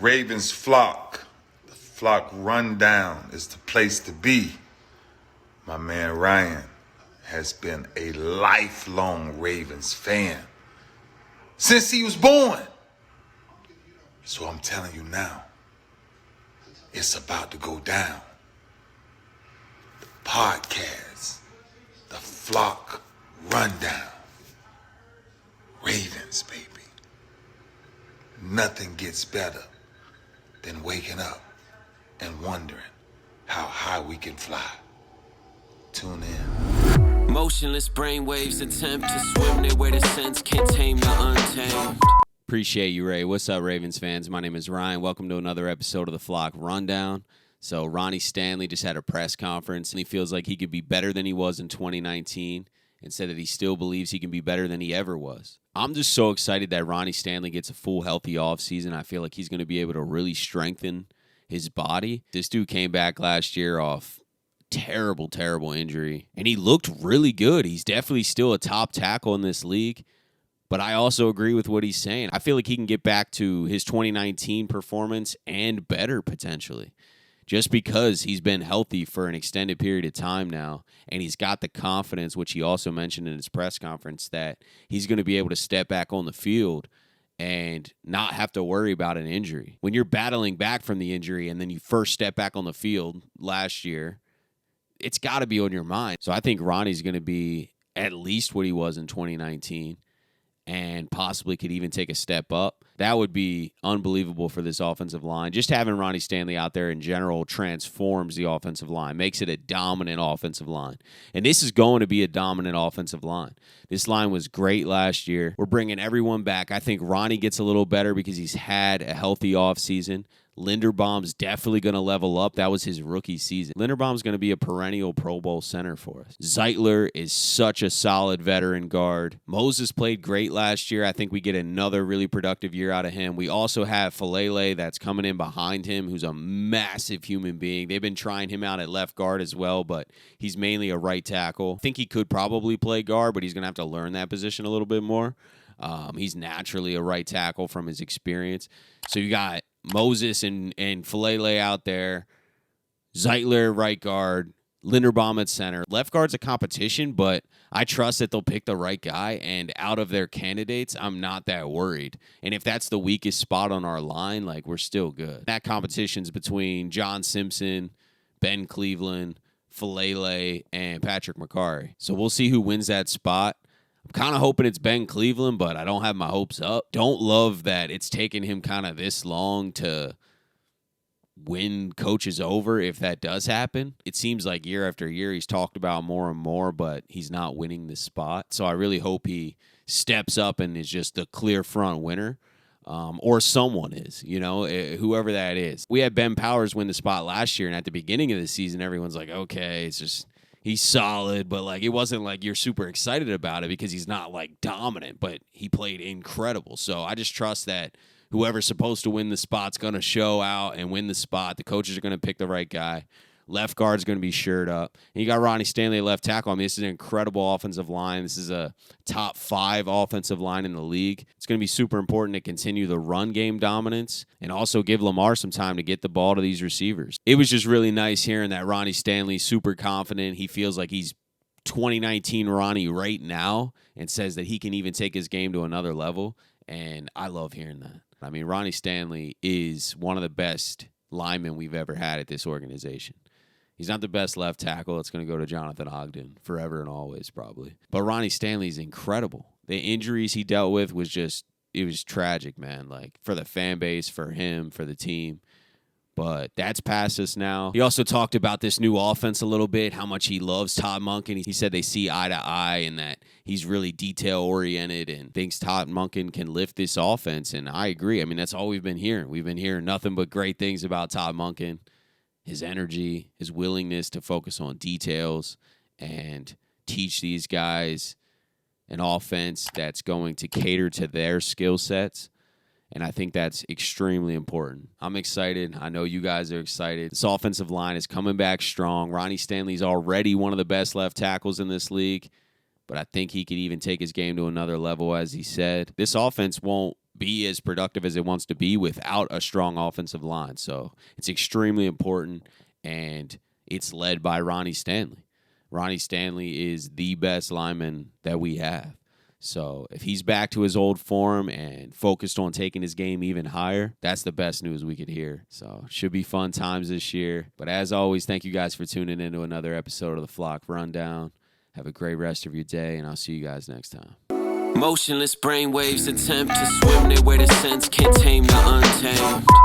Ravens flock. The flock rundown is the place to be. My man Ryan has been a lifelong Ravens fan since he was born. So I'm telling you now, it's about to go down. The podcast, the flock rundown. Ravens, baby. Nothing gets better than waking up and wondering how high we can fly. Tune in. Motionless brainwaves attempt to swim their way to sense, can't tame the untamed. Appreciate you, Ray. What's up, Ravens fans? My name is Ryan. Welcome to another episode of the Flock Rundown. So Ronnie Stanley just had a press conference, and he feels like he could be better than he was in 2019 and said that he still believes he can be better than he ever was. I'm just so excited that Ronnie Stanley gets a full healthy offseason. I feel like he's going to be able to really strengthen his body. This dude came back last year off terrible injury, and he looked really good. He's definitely still a top tackle in this league. But I also agree with what he's saying. I feel like he can get back to his 2019 performance and better potentially, just because he's been healthy for an extended period of time now, and he's got the confidence, which he also mentioned in his press conference, that he's going to be able to step back on the field and not have to worry about an injury. When you're battling back from the injury and then you first step back on the field last year, it's got to be on your mind. So I think Ronnie's going to be at least what he was in 2019. And possibly could even take a step up. That would be unbelievable for this offensive line. Just having Ronnie Stanley out there in general transforms the offensive line, makes it a dominant offensive line. And this is going to be a dominant offensive line. This line was great last year. We're bringing everyone back. I think Ronnie gets a little better because he's had a healthy offseason. Linderbaum's definitely going to level up. That was his rookie season. Linderbaum's going to be a perennial Pro Bowl center for us. Zeitler is such a solid veteran guard. Moses played great last year. I think we get another really productive year out of him. We also have Falele that's coming in behind him, who's a massive human being. They've been trying him out at left guard as well, but he's mainly a right tackle. I think he could probably play guard, but he's going to have to learn that position a little bit more. He's naturally a right tackle from his experience. So you got Moses and Falele out there, Zeitler right guard, Linderbaum at center. Left guard's a competition, but I trust that they'll pick the right guy, and out of their candidates, I'm not that worried. And if that's the weakest spot on our line, like, we're still good. That competition's between John Simpson, Ben Cleveland, Falele, and Patrick McCarry. So we'll see who wins that spot. I'm kind of hoping it's Ben Cleveland, but I don't have my hopes up. Don't love that it's taken him kind of this long to win coaches over if that does happen. It seems like year after year he's talked about more and more, but he's not winning this spot. So I really hope he steps up and is just the clear front winner, or someone is, whoever that is. We had Ben Powers win the spot last year, and at the beginning of the season, everyone's like, okay, it's just he's solid, but like it wasn't like you're super excited about it because he's not like dominant, but he played incredible. So I just trust that whoever's supposed to win the spot's going to show out and win the spot. The coaches are going to pick the right guy. Left guard's going to be shored up. And you got Ronnie Stanley at left tackle. I mean, this is an incredible offensive line. This is a top 5 offensive line in the league. It's going to be super important to continue the run game dominance and also give Lamar some time to get the ball to these receivers. It was just really nice hearing that Ronnie Stanley's super confident. He feels like he's 2019 Ronnie right now and says that he can even take his game to another level. And I love hearing that. I mean, Ronnie Stanley is one of the best linemen we've ever had at this organization. He's not the best left tackle. It's going to go to Jonathan Ogden forever and always, probably. But Ronnie Stanley's incredible. The injuries he dealt with was it was tragic, man. Like, for the fan base, for him, for the team. But that's past us now. He also talked about this new offense a little bit, how much he loves Todd Monken. He said they see eye to eye and that he's really detail-oriented and thinks Todd Monken can lift this offense. And I agree. I mean, that's all we've been hearing. We've been hearing nothing but great things about Todd Monken. His energy, his willingness to focus on details and teach these guys an offense that's going to cater to their skill sets. And I think that's extremely important. I'm excited. I know you guys are excited. This offensive line is coming back strong. Ronnie Stanley's already one of the best left tackles in this league, but I think he could even take his game to another level, as he said. This offense won't be as productive as it wants to be without a strong offensive line. So it's extremely important, and it's led by Ronnie Stanley. Ronnie Stanley is the best lineman that we have. So if he's back to his old form and focused on taking his game even higher, that's the best news we could hear. So should be fun times this year. But as always, thank you guys for tuning in to another episode of the Flock Rundown. Have a great rest of your day, and I'll see you guys next time. Motionless brainwaves attempt to swim their way to sense, can't tame the untamed.